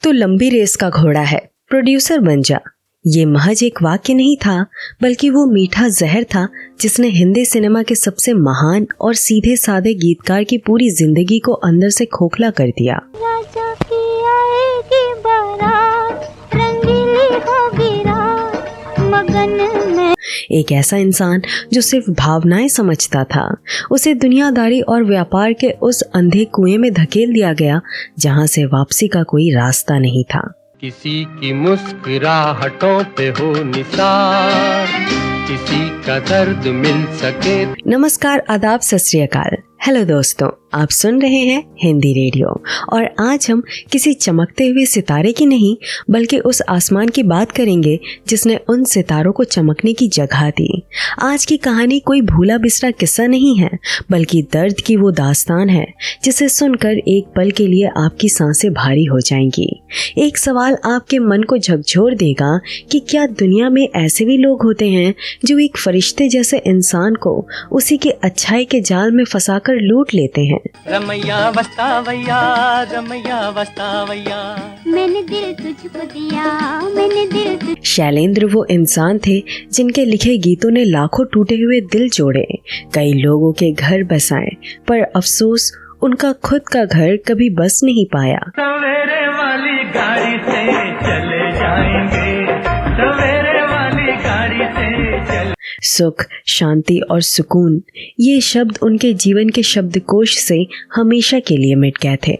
तो लंबी रेस का घोड़ा है, प्रोड्यूसर बन जा। ये महज एक वाक्य नहीं था, बल्कि वो मीठा जहर था जिसने हिंदी सिनेमा के सबसे महान और सीधे साधे गीतकार की पूरी जिंदगी को अंदर से खोखला कर दिया। राजा की आएगी बारात, रंगीली होगी रात, मगन में। एक ऐसा इंसान जो सिर्फ भावनाएं समझता था, उसे दुनियादारी और व्यापार के उस अंधे कुएं में धकेल दिया गया जहां से वापसी का कोई रास्ता नहीं था। किसी की मुस्कुराहटों पे हो निसार, किसी का दर्द मिल सके। नमस्कार, आदाब, सत श्री अकाल। हेलो दोस्तों, आप सुन रहे हैं हिंदी रेडियो और आज हम किसी चमकते हुए सितारे की नहीं बल्कि उस आसमान की बात करेंगे जिसने उन सितारों को चमकने की जगह दी। आज की कहानी कोई भूला बिसरा किस्सा नहीं है, बल्कि दर्द की वो दास्तान है जिसे सुनकर एक पल के लिए आपकी सांसें भारी हो जाएंगी। एक सवाल आपके मन को झकझोर देगा कि क्या दुनिया में ऐसे भी लोग होते हैं जो एक फरिश्ते जैसे इंसान को उसी के अच्छाई के जाल में फंसाकर लूट लेते हैं। रमैया बस्तावैया, रमैया बस्तावैया, मैंने दिल तुझको दिया, मैंने दिल शैलेंद्र वो इंसान थे जिनके लिखे गीतों ने लाखों टूटे हुए दिल जोड़े, कई लोगों के घर बसाए, पर अफसोस उनका खुद का घर कभी बस नहीं पाया। सवेरे वाली गाड़ी से चले जाएंगे, सवेरे वाली गाड़ी से चले। सुख, शांति और सुकून, ये शब्द उनके जीवन के शब्दकोश से हमेशा के लिए मिट गए थे।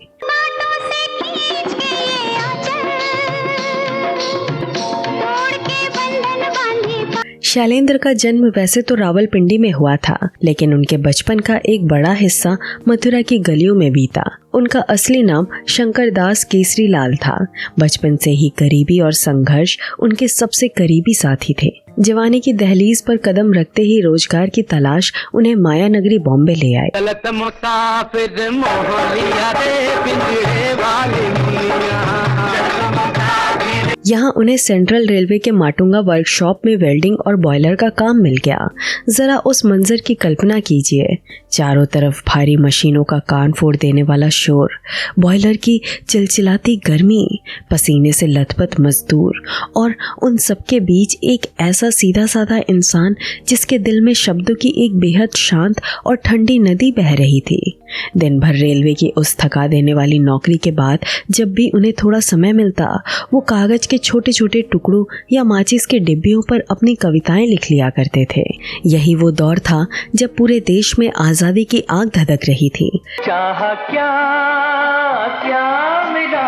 शैलेंद्र का जन्म वैसे तो रावलपिंडी में हुआ था, लेकिन उनके बचपन का एक बड़ा हिस्सा मथुरा की गलियों में बीता। उनका असली नाम शंकरदास केसरी लाल था। बचपन से ही गरीबी और संघर्ष उनके सबसे करीबी साथी थे। जवानी की दहलीज पर कदम रखते ही रोजगार की तलाश उन्हें माया नगरी बॉम्बे ले आए। गलत मुसाफिर मोहलिया रे पिंजरे वाली मियां। यहाँ उन्हें सेंट्रल रेलवे के माटुंगा वर्कशॉप में वेल्डिंग और बॉयलर का काम मिल गया। जरा उस मंजर की कल्पना कीजिए, चारों तरफ भारी मशीनों का कान फोड़ देने वाला शोर, बॉयलर की चिलचिलाती गर्मी, पसीने से लथपथ मजदूर और उन सबके बीच एक ऐसा सीधा साधा इंसान जिसके दिल में शब्दों की एक बेहद शांत और ठंडी नदी बह रही थी। दिन भर रेलवे की उस थका देने वाली नौकरी के बाद जब भी उन्हें थोड़ा समय मिलता, वो कागज के छोटे छोटे टुकड़ों या माचिस के डिब्बियों पर अपनी कविताएं लिख लिया करते थे। यही वो दौर था जब पूरे देश में आजादी की आग धधक रही थी। चाहा क्या क्या मिला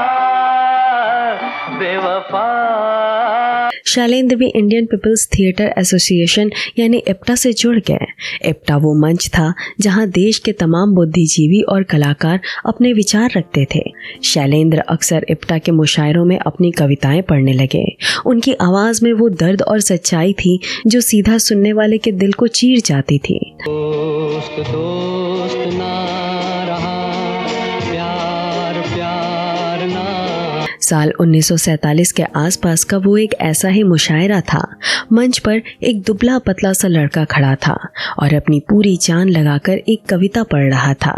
बेवफा। शैलेंद्र भी इंडियन पीपल्स थिएटर एसोसिएशन यानी इप्टा से जुड़ गए। इप्टा वो मंच था जहां देश के तमाम बुद्धिजीवी और कलाकार अपने विचार रखते थे। शैलेंद्र अक्सर इप्टा के मुशायरों में अपनी कविताएं पढ़ने लगे। उनकी आवाज में वो दर्द और सच्चाई थी जो सीधा सुनने वाले के दिल को चीर जाती थी। दोस्त दोस्त ना रहा, प्यार प्यार ना। साल 1947 के आसपास का वो एक ऐसा ही मुशायरा था। मंच पर एक दुबला पतला सा लड़का खड़ा था और अपनी पूरी जान लगाकर एक कविता पढ़ रहा था,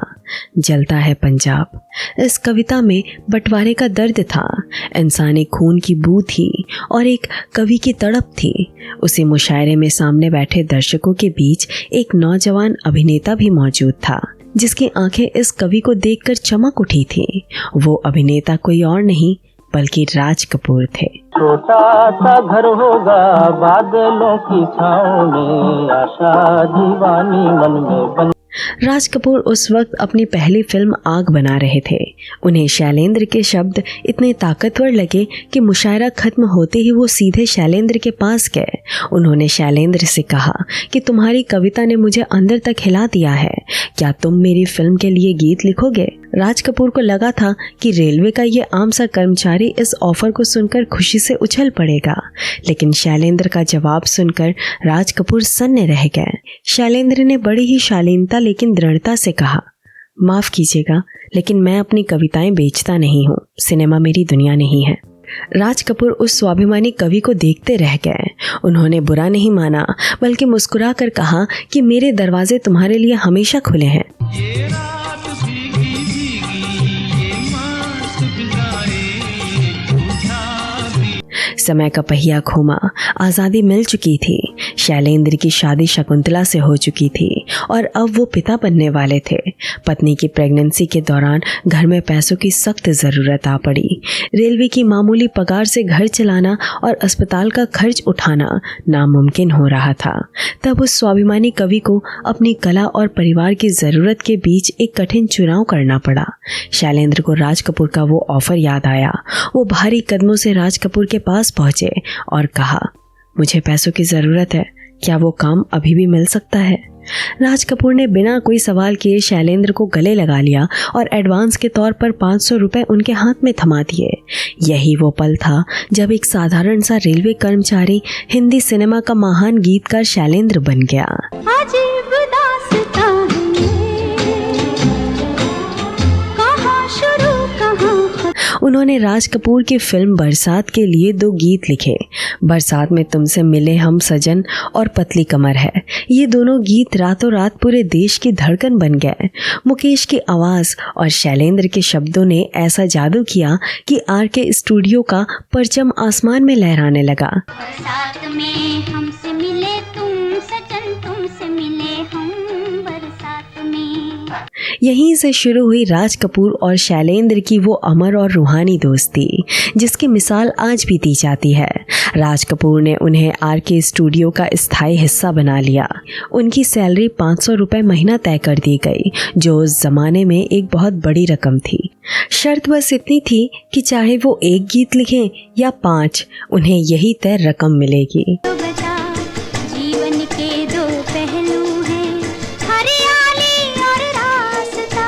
जलता है पंजाब। इस कविता में बंटवारे का दर्द था, इंसानी खून की बू थी और एक कवि की तड़प थी। उसी मुशायरे में सामने बैठे दर्शकों के बीच एक नौजवान अभिनेता भी मौजूद था जिसकी आंखें इस कवि को देखकर चमक उठी थी। वो अभिनेता कोई और नहीं बल्कि राज कपूर थे। छोटा सा घर होगा बादलों की छाँव में, आशा दीवानी मन में बन। राज कपूर उस वक्त अपनी पहली फिल्म आग बना रहे थे। उन्हें शैलेंद्र के शब्द इतने ताकतवर लगे कि मुशायरा खत्म होते ही वो सीधे शैलेंद्र के पास गए। उन्होंने शैलेंद्र से कहा कि तुम्हारी कविता ने मुझे अंदर तक हिला दिया है, क्या तुम मेरी फिल्म के लिए गीत लिखोगे? राज कपूर को लगा था कि रेलवे का ये आम सा कर्मचारी इस ऑफर को सुनकर खुशी से उछल पड़ेगा, लेकिन शैलेंद्र का जवाब सुनकर राज कपूर सन्ने रह गए। शैलेंद्र ने बड़ी ही शालीनता लेकिन दृढ़ता से कहा, माफ कीजिएगा लेकिन मैं अपनी कविताएं बेचता नहीं हूँ, सिनेमा मेरी दुनिया नहीं है। राज कपूर उस स्वाभिमानी कवि को देखते रह गए। उन्होंने बुरा नहीं माना बल्कि मुस्कुरा कर कहा कि मेरे दरवाजे तुम्हारे लिए हमेशा खुले हैं। समय का पहिया घूमा, आज़ादी मिल चुकी थी। शैलेंद्र की शादी शकुंतला से हो चुकी थी और अब वो पिता बनने वाले थे। पत्नी की प्रेगनेंसी के दौरान घर में पैसों की सख्त ज़रूरत आ पड़ी। रेलवे की मामूली पगार से घर चलाना और अस्पताल का खर्च उठाना नामुमकिन हो रहा था। तब उस स्वाभिमानी कवि को अपनी कला और परिवार की ज़रूरत के बीच एक कठिन चुनाव करना पड़ा। शैलेंद्र को राज कपूर का वो ऑफर याद आया। वो भारी कदमों से राज कपूर के पास पहुंचे और कहा, मुझे पैसों की ज़रूरत है, क्या वो काम अभी भी मिल सकता है? राज कपूर ने बिना कोई सवाल किए शैलेंद्र को गले लगा लिया और एडवांस के तौर पर 500 रुपए उनके हाथ में थमा दिए। यही वो पल था जब एक साधारण सा रेलवे कर्मचारी हिंदी सिनेमा का महान गीतकार शैलेंद्र बन गया। अजीब दास्तां है, कहाँ शुरू कहाँ। उन्होंने राज कपूर की फिल्म बरसात के लिए 2 गीत लिखे। बरसात में तुमसे मिले हम सजन और पतली कमर है। ये दोनों गीत रातों रात पूरे देश की धड़कन बन गए। मुकेश की आवाज़ और शैलेंद्र के शब्दों ने ऐसा जादू किया कि RK स्टूडियो का परचम आसमान में लहराने लगा। बरसात में हमसे मिले तुम सजन, तुमसे मिले हम बरसात में। यहीं से शुरू हुई राज कपूर और शैलेंद्र की वो अमर और रूहानी दोस्ती, जिसकी मिसाल आज भी दी जाती है। राज कपूर ने उन्हें RK स्टूडियो का स्थायी हिस्सा बना लिया। उनकी सैलरी 500 रुपए महीना तय कर दी गई, जो उस जमाने में एक बहुत बड़ी रकम थी। शर्त बस इतनी थी कि चाहे वो 1 गीत लिखें या 5, उन्हें यही तय रकम मिलेगी। तो बचा जीवन के 2 पहलू हैं, हरियाली और रास्ता।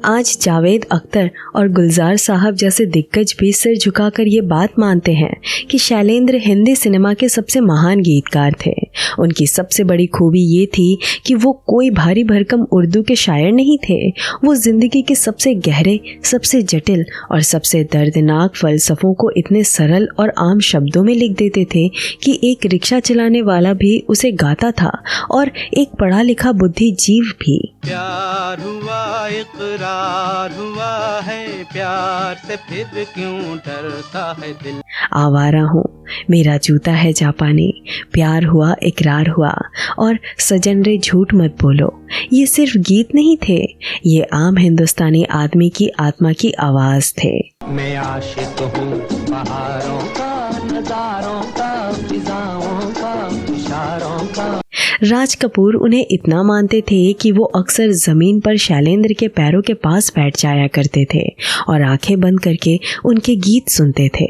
आज जावेद अख्तर और गुलजार साहब जैसे दिग्गज भी सिर झुकाकर ये बात मानते हैं कि शैलेंद्र हिंदी सिनेमा के सबसे महान गीतकार थे। उनकी सबसे बड़ी खूबी ये थी कि वो कोई भारी भरकम उर्दू के शायर नहीं थे। वो जिंदगी के सबसे गहरे, सबसे जटिल और सबसे दर्दनाक फलसफों को इतने सरल और आम शब्दों में लिख देते थे कि एक रिक्शा चलाने वाला भी उसे गाता था और एक पढ़ा लिखा बुद्धिजीव भी। प्यार हुआ इकरार हुआ है, प्यार से फिर क्यों डरता है दिल। आवारा हूँ, मेरा जूता है जापानी, प्यार हुआ इकरार हुआ और सजन रे झूठ मत बोलो। ये सिर्फ गीत नहीं थे, ये आम हिंदुस्तानी आदमी की आत्मा की आवाज थे। मैं आशिक हूँ बहारों का, नजारों का, फिजाओं का, इशारों का। राज कपूर उन्हें इतना मानते थे कि वो अक्सर जमीन पर शैलेंद्र के पैरों के पास बैठ जाया करते थे और आंखें बंद करके उनके गीत सुनते थे।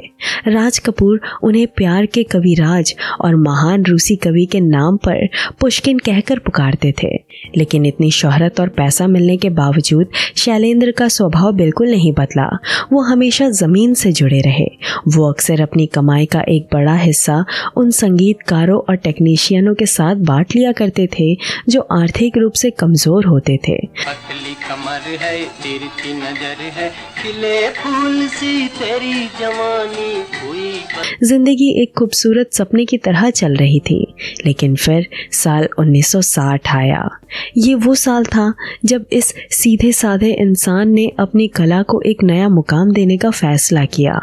राज कपूर उन्हें प्यार के कविराज और महान रूसी कवि के नाम पर पुष्किन कहकर पुकारते थे। लेकिन इतनी शोहरत और पैसा मिलने के बावजूद शैलेंद्र का स्वभाव बिल्कुल नहीं बदला। वो हमेशा जमीन से जुड़े रहे। वो अक्सर अपनी कमाई का एक बड़ा हिस्सा उन संगीतकारों और टेक्नीशियनों के साथ बांट लिया करते थे जो आर्थिक रूप से कमजोर होते थे। पतली कमर है, तिरछी नजर है, खिले फूल सी तेरी जवानी हुई। जिंदगी एक खूबसूरत सपने की तरह चल रही थी, लेकिन फिर साल 1960 आया। ये वो साल था जब इस सीधे साधे इंसान ने अपनी कला को एक नया मुकाम देने का फैसला किया।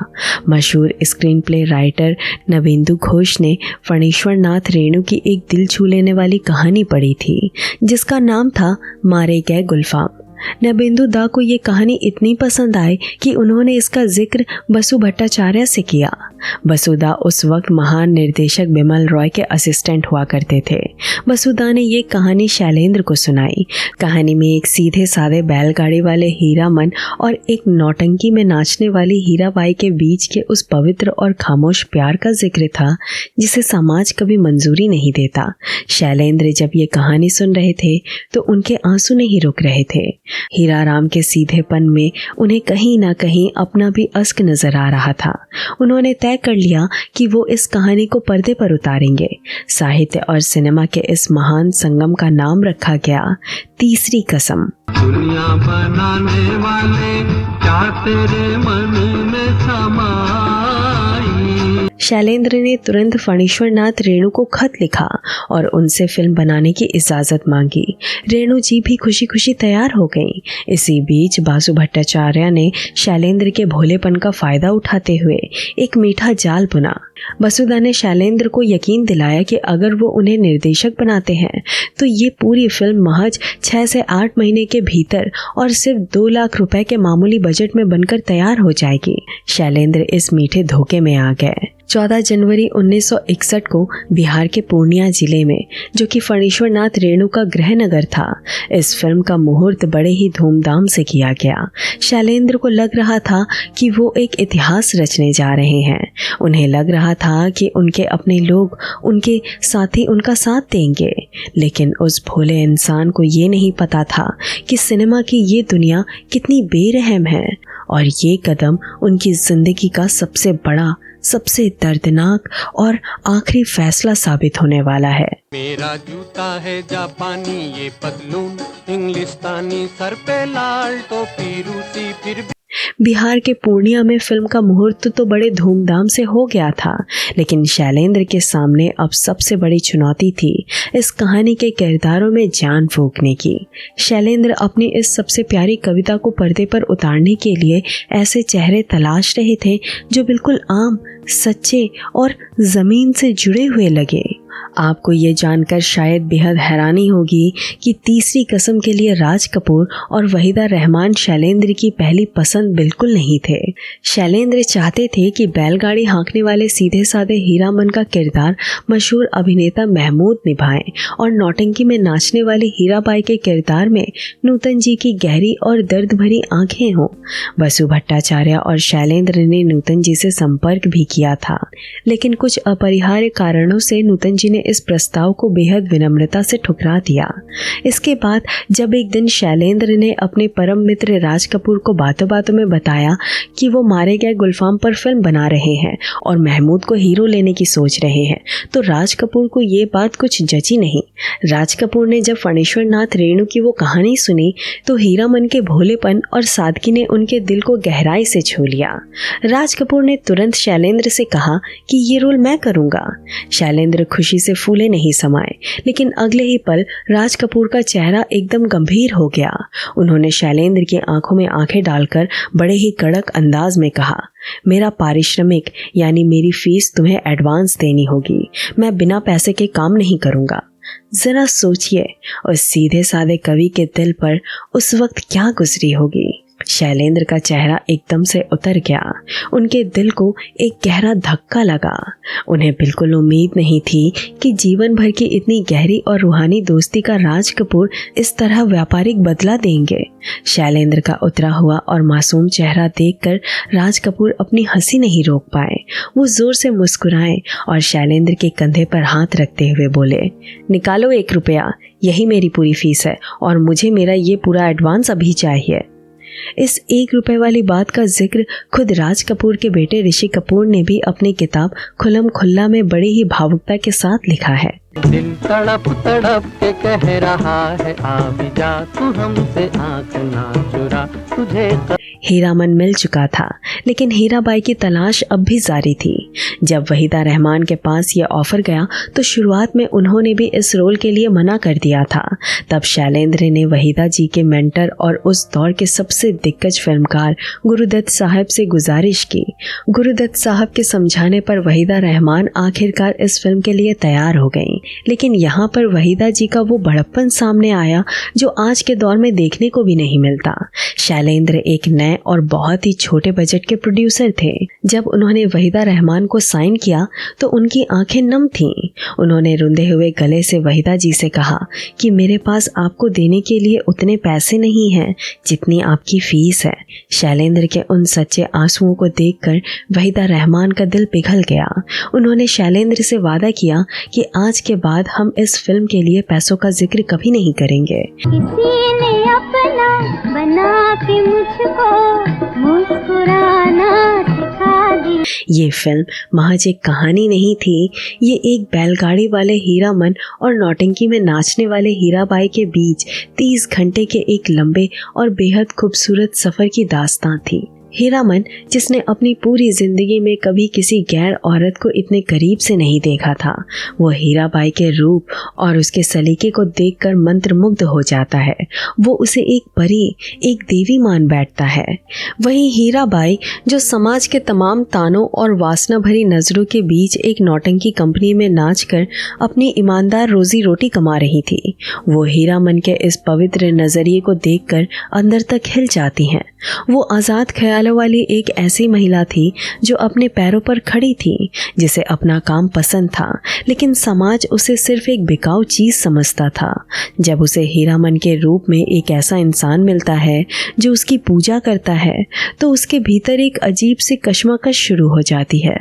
मशहूर screen play writer Navendu Ghosh ने फणीश्वर नाथ रेणु की एक दिल छू लेने वाली कहानी पढ़ी थी, जिसका नाम था मारे गए गुलफाम। नवेंदु दा को ये कहानी इतनी पसंद आई कि उन्होंने इसका जिक्र बसु भट्टाचार्य से किया। बसुदा उस वक्त महान निर्देशक बिमल रॉय के असिस्टेंट हुआ करते थे। बसुदा ने ये कहानी शैलेंद्र को सुनाई। कहानी में एक सीधे साधे बैलगाड़ी वाले हीरामन और एक नौटंकी में नाचने वाली हीराबाई के बीच के उस पवित्र और खामोश प्यार का जिक्र था जिसे समाज कभी मंजूरी नहीं देता। शैलेंद्र जब ये कहानी सुन रहे थे तो उनके आंसू नहीं रुक रहे थे। हीराराम के सीधेपन में उन्हें कहीं ना कहीं अपना भी अश्क नजर आ रहा था। उन्होंने तय कर लिया कि वो इस कहानी को पर्दे पर उतारेंगे। साहित्य और सिनेमा के इस महान संगम का नाम रखा गया तीसरी कसम। दुनिया बनाने वाले क्या तेरे मन में समाई। शैलेंद्र ने तुरंत फणीश्वर नाथ रेणु को खत लिखा और उनसे फिल्म बनाने की इजाजत मांगी। रेणु जी भी खुशी खुशी तैयार हो गईं। इसी बीच बासु भट्टाचार्य ने शैलेंद्र के भोलेपन का फायदा उठाते हुए एक मीठा जाल बुना। वसुधा ने शैलेंद्र को यकीन दिलाया कि अगर वो उन्हें निर्देशक बनाते हैं तो ये पूरी फिल्म महज 6 से 8 महीने के भीतर और सिर्फ 2 लाख रुपए के मामूली बजट में बनकर तैयार हो जाएगी। शैलेंद्र इस मीठे धोखे में आ गए। 14 जनवरी 1961 को बिहार के पूर्णिया जिले में, जो कि फणीश्वर नाथ रेणु का गृह नगर था, इस फिल्म का मुहूर्त बड़े ही धूमधाम से किया गया। शैलेंद्र को लग रहा था कि वो एक इतिहास रचने जा रहे हैं। उन्हें लग रहा था कि उनके अपने लोग, उनके साथी उनका साथ देंगे, लेकिन उस भोले इंसान को ये नहीं पता था कि सिनेमा की ये दुनिया कितनी बेरहम है और ये कदम उनकी जिंदगी का सबसे बड़ा, सबसे दर्दनाक और आखिरी फैसला साबित होने वाला है। मेरा जूता है जापानी, ये पतलून इंग्लिस्तानी, सर पे लाल टोपी रूसी, फिर भी बिहार के पूर्णिया में फिल्म का मुहूर्त तो बड़े धूमधाम से हो गया था, लेकिन शैलेंद्र के सामने अब सबसे बड़ी चुनौती थी इस कहानी के किरदारों में जान फूंकने की। शैलेंद्र अपनी इस सबसे प्यारी कविता को पर्दे पर उतारने के लिए ऐसे चेहरे तलाश रहे थे जो बिल्कुल आम, सच्चे और जमीन से जुड़े हुए लगे। आपको ये जानकर शायद बेहद हैरानी होगी कि तीसरी कसम के लिए राज कपूर और वहीदा रहमान शैलेंद्र की पहली पसंद बिल्कुल नहीं थे। शैलेंद्र चाहते थे कि बैलगाड़ी हाँकने वाले सीधे साधे हीरामन का किरदार मशहूर अभिनेता महमूद निभाएं और नौटंकी में नाचने वाली हीराबाई के किरदार में नूतन जी की गहरी और दर्द भरी आंखें हों। बसु भट्टाचार्य और शैलेंद्र ने नूतन जी से संपर्क भी किया था, लेकिन कुछ अपरिहार्य कारणों से नूतन जी ने इस प्रस्ताव को बेहद विनम्रता से ठुकरा दिया। इसके बाद जब एक दिन शैलेंद्र ने अपने परम मित्र राज कपूर को बातों बातों में बताया कि वो मारे गए गुलफाम पर फिल्म बना रहे हैं और महमूद को हीरो लेने की सोच रहे हैं, तो राज कपूर को ये बात कुछ जची नहीं। राज कपूर ने जब फणीश्वर नाथ रेणु की वो कहानी सुनी तो हीरामन के भोलेपन और सादगी ने उनके दिल को गहराई से छू लिया। राज कपूर ने तुरंत शैलेंद्र से कहा कि ये रोल मैं करूंगा। शैलेंद्र खुशी से फूले नहीं समाए, लेकिन अगले ही पल राज कपूर का चेहरा एकदम गंभीर हो गया। उन्होंने शैलेंद्र की आंखों में आंखें डालकर बड़े ही कड़क अंदाज में कहा, मेरा पारिश्रमिक यानी मेरी फीस तुम्हें एडवांस देनी होगी। मैं बिना पैसे के काम नहीं करूंगा। जरा सोचिए उस सीधे साधे कवि के दिल पर उस वक्त क्या गुजरी होगी। शैलेंद्र का चेहरा एकदम से उतर गया। उनके दिल को एक गहरा धक्का लगा। उन्हें बिल्कुल उम्मीद नहीं थी कि जीवन भर की इतनी गहरी और रूहानी दोस्ती का राज कपूर इस तरह व्यापारिक बदला देंगे। शैलेंद्र का उतरा हुआ और मासूम चेहरा देखकर राज कपूर अपनी हंसी नहीं रोक पाए। वो जोर से मुस्कुराए और शैलेंद्र के कंधे पर हाथ रखते हुए बोले, निकालो 1 रुपया, यही मेरी पूरी फीस है और मुझे मेरा ये पूरा एडवांस अभी चाहिए। इस 1 रुपए वाली बात का जिक्र खुद राज कपूर के बेटे ऋषि कपूर ने भी अपनी किताब खुल्लम खुल्ला में बड़ी ही भावुकता के साथ लिखा है। दिल तड़प तड़प के कह रहा है, आ भी जा तू हमसे आँख ना चुरा, तुझे हीरामन मिल चुका था, लेकिन हीराबाई की तलाश अब भी जारी थी। जब वहीदा रहमान के पास ये ऑफर गया तो शुरुआत में उन्होंने भी इस रोल के लिए मना कर दिया था। तब शैलेंद्र ने वहीदा जी के मेंटर और उस दौर के सबसे दिग्गज फिल्मकार गुरुदत्त साहब से गुजारिश की। गुरुदत्त साहब के समझाने पर वहीदा रहमान आखिरकार इस फिल्म के लिए तैयार हो गई, लेकिन यहाँ पर वहीदा जी का वो बड़प्पन सामने आया जो आज के दौर में देखने को भी नहीं मिलता। शैलेंद्र एक नए और बहुत ही छोटे बजट के प्रोड्यूसर थे। जब उन्होंने वहीदा रहमान को साइन किया तो उनकी आंखें नम थीं। उन्होंने रुंधे हुए गले से वहीदा जी से कहा कि मेरे पास आपको देने के लिए उतने पैसे नहीं हैं जितनी आपकी फीस है। शैलेंद्र के उन सच्चे आंसुओं को देखकर वहीदा रहमान का दिल पिघल गया। उन्होंने शैलेंद्र से वादा किया कि आज के बाद हम इस फिल्म के लिए पैसों का जिक्र कभी नहीं करेंगे। किसी ने अपना बना के मुझको मुस्कुराना सिखा दी। ये फिल्म महज एक कहानी नहीं थी, ये एक बैलगाड़ी वाले हीरामन और नौटंकी में नाचने वाले हीराबाई के बीच 30 घंटे के एक लंबे और बेहद खूबसूरत सफर की दास्तां थी। हीरामन, जिसने अपनी पूरी जिंदगी में कभी किसी गैर औरत को इतने करीब से नहीं देखा था, वो हीराबाई के रूप और उसके सलीके को देखकर मंत्रमुग्ध हो जाता है। वो उसे एक परी, एक देवी मान बैठता है। वहीं हीराबाई, जो समाज के तमाम तानों और वासना भरी नजरों के बीच एक नौटंकी कंपनी में नाचकर अपनी ईमानदार रोजी रोटी कमा रही थी, वो हीरामन के इस पवित्र नजरिए को देखकर अंदर तक हिल जाती हैं। वो आज़ाद ख्यालों वाली एक ऐसी महिला थी जो अपने पैरों पर खड़ी थी, जिसे अपना काम पसंद था, लेकिन समाज उसे सिर्फ एक बिकाऊ चीज समझता था। जब उसे हीरामन के रूप में एक ऐसा इंसान मिलता है जो उसकी पूजा करता है, तो उसके भीतर एक अजीब सी कश्मकश शुरू हो जाती है।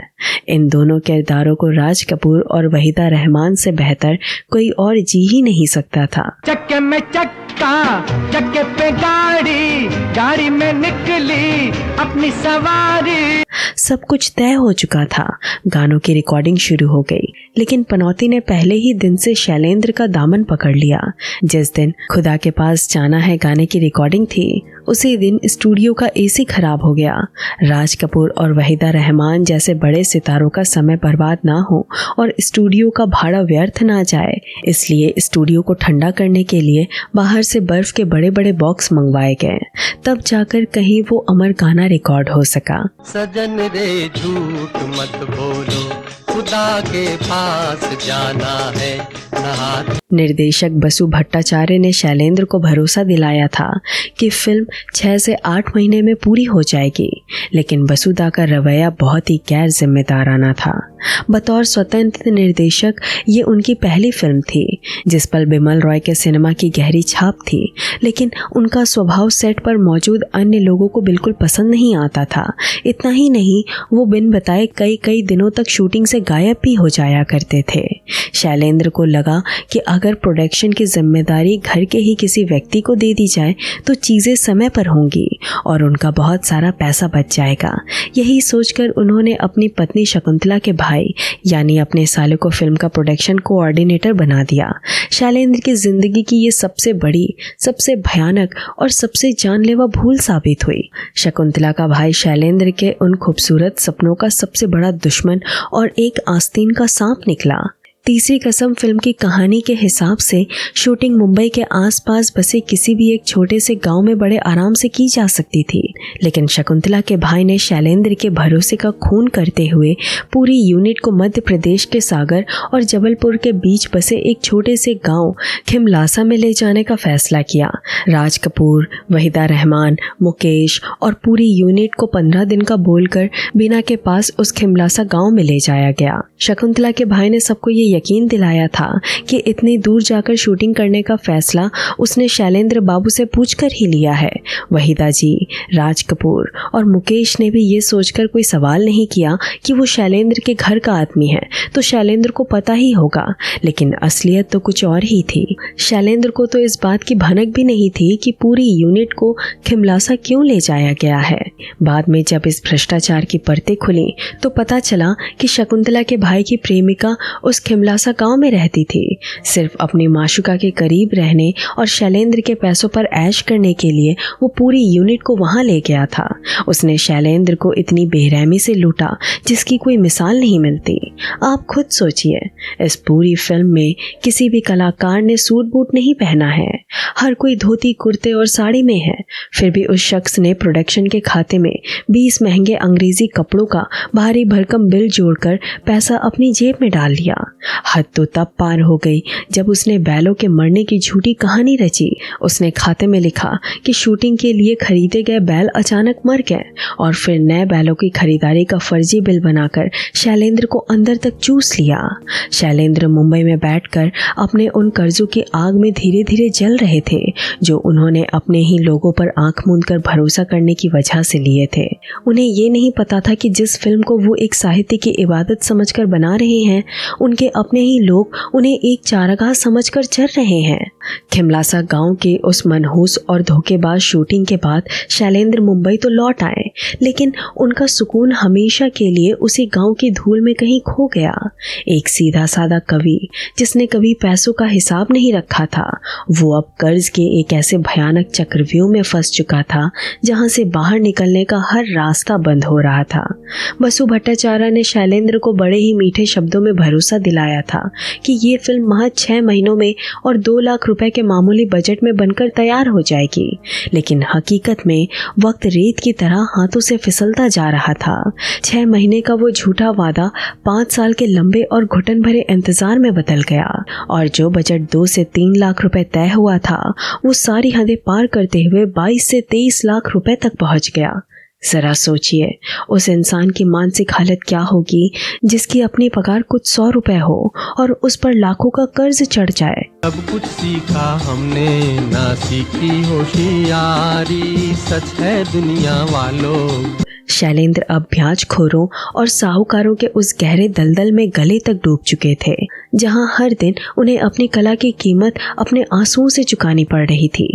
इन दोनों किरदारों को राज कपूर और वहीदा रहमान से बेहतर कोई और जी ही नहीं सकता था। चक्के में चक्का, चक्के पे गाड़ी, गाड़ी में निकली अपनी सवारी। सब कुछ तय हो चुका था। गानों की रिकॉर्डिंग शुरू हो गई, लेकिन पनौती ने पहले ही दिन से शैलेंद्र का दामन पकड़ लिया। जिस दिन खुदा के पास जाना है गाने की रिकॉर्डिंग थी, उसी दिन स्टूडियो का एसी खराब हो गया। राज कपूर और वहीदा रहमान जैसे बड़े सितारों का समय बर्बाद ना हो और स्टूडियो का भाड़ा व्यर्थ ना जाए, इसलिए स्टूडियो को ठंडा करने के लिए बाहर से बर्फ के बड़े बड़े बॉक्स मंगवाए गए। तब जाकर कहीं वो अमर गाना रिकॉर्ड हो सका। सजन रे झूठ मत बोलो, खुदा के पास जाना है नहा। निर्देशक बसु भट्टाचार्य ने शैलेंद्र को भरोसा दिलाया था कि फिल्म 6 से 8 महीने में पूरी हो जाएगी, लेकिन बसुदा का रवैया बहुत ही गैर जिम्मेदाराना था। बतौर स्वतंत्र निर्देशक ये उनकी पहली फिल्म थी, जिस पर बिमल रॉय के सिनेमा की गहरी छाप थी, लेकिन उनका स्वभाव सेट पर मौजूद अन्य लोगों को बिल्कुल पसंद नहीं आता था। इतना ही नहीं, वो बिन बताए कई दिनों तक शूटिंग से गायब भी हो जाया करते थे। शैलेंद्र को लगा कि अगर प्रोडक्शन की जिम्मेदारी घर के ही किसी व्यक्ति को दे दी जाए तो चीज़ें समय पर होंगी और उनका बहुत सारा पैसा बच जाएगा। यही सोचकर उन्होंने अपनी पत्नी शकुंतला के भाई यानी अपने साले को फिल्म का प्रोडक्शन कोऑर्डिनेटर बना दिया। शैलेंद्र की जिंदगी की ये सबसे बड़ी, सबसे भयानक और सबसे जानलेवा भूल साबित हुई। शकुंतला का भाई शैलेंद्र के उन खूबसूरत सपनों का सबसे बड़ा दुश्मन और एक आस्तीन का सांप निकला। तीसरी कसम फिल्म की कहानी के हिसाब से शूटिंग मुंबई के आसपास बसे किसी भी एक छोटे से गांव में बड़े आराम से की जा सकती थी, लेकिन शकुंतला के भाई ने शैलेंद्र के भरोसे का खून करते हुए पूरी यूनिट को मध्य प्रदेश के सागर और जबलपुर के बीच बसे एक छोटे से गांव खिमलासा में ले जाने का फैसला किया। राज कपूर, वहीदा रहमान, मुकेश और पूरी यूनिट को 15 दिन का बोलकर बीना के पास उस खिमलासा गाँव में ले जाया गया। शकुंतला के भाई ने सबको ये यकीन दिलाया था कि इतनी दूर जाकर शूटिंग करने का फैसला उसने शैलेंद्र बाबू से पूछकर ही लिया है। वहीदा जी, राज कपूर और मुकेश ने भी ये सोचकर कोई सवाल नहीं किया कि वो शैलेंद्र के घर का आदमी है तो शैलेंद्र को पता ही होगा, लेकिन असलियत तो कुछ और ही थी। शैलेंद्र को तो इस बात की भनक भी नहीं थी कि पूरी यूनिट को खिमलासा क्यों ले जाया गया है। बाद में जब इस भ्रष्टाचार की परतें खुली तो पता चला कि शकुंतला के भाई की प्रेमिका उस खिमलासा गांव में रहती थी। सिर्फ अपनी माशुका के करीब रहने और शैलेंद्र के पैसों पर ऐश करने के लिए वो पूरी यूनिट को वहां ले गया था। उसने शैलेंद्र को इतनी बेरहमी से लूटा जिसकी कोई मिसाल नहीं मिलती। आप खुद सोचिए, इस पूरी फिल्म में किसी भी कलाकार ने सूट बूट नहीं पहना है, हर कोई धोती कुर्ते और साड़ी में है। फिर भी उस शख्स ने प्रोडक्शन के खाते में 20 महंगे अंग्रेजी कपड़ों का भारी भरकम बिल जोड़कर पैसा अपनी जेब में डाल लिया। हद तो तब पार हो गई जब उसने बैलों के मरने की झूठी कहानी रची। उसने खाते में लिखा कि शूटिंग के लिए खरीदे गए बैल अचानक मर गए और फिर नए बैलों की खरीदारी का फर्जी बिल बनाकर शैलेंद्र को अंदर तक चूस लिया। शैलेंद्र मुंबई में बैठकर अपने उन कर्जों की आग में धीरे धीरे जल रहे थे जो उन्होंने अपने ही लोगों पर आंख मूंद कर भरोसा करने की वजह से लिए थे। उन्हें ये नहीं पता था कि जिस फिल्म को वो एक साहित्य की इबादत समझकर बना रहे हैं, उनके अपने ही लोग उन्हें एक चारागाह समझकर चल रहे हैं। खिमलासा गांव के उस मनहूस और धोखेबाज शूटिंग के बाद शैलेंद्र मुंबई तो लौट आए, लेकिन उनका सुकून हमेशा के लिए उसी गांव की धूल में कहीं खो गया। एक सीधा साधा कवि जिसने कभी पैसों का हिसाब नहीं रखा था, वो अब कर्ज के एक ऐसे भयानक चक्रव्यूह में फंस चुका था जहां से बाहर निकलने का हर रास्ता बंद हो रहा था। बसु भट्टाचार्य ने शैलेंद्र को बड़े ही मीठे शब्दों में भरोसा दिलाया था कि ये फिल्म महज 6 महीनों में और 2 लाख रुपए के मामूली बजट में बनकर तैयार हो जाएगी, लेकिन हकीकत में वक्त रेत की तरह हाथों से फिसलता जा रहा था। 6 महीने का वो झूठा वादा 5 साल के लंबे और घुटन भरे इंतजार में बदल गया, और जो बजट 2 से 3 लाख रुपए तय हुआ था वो सारी हदें पार करते हुए 22 से 23 लाख रुपए तक पहुंच गया। जरा सोचिए उस इंसान की मानसिक हालत क्या होगी जिसकी अपनी पगार कुछ 100 रुपए हो और उस पर लाखों का कर्ज चढ़ जाए। सब कुछ सीखा हमने, ना सीखी होशियारी, सच है दुनिया वालों। शैलेंद्र अब ब्याजखोरों और साहूकारों के उस गहरे दलदल में गले तक डूब चुके थे, जहां हर दिन उन्हें अपनी कला की कीमत अपने आंसुओं से चुकानी पड़ रही थी।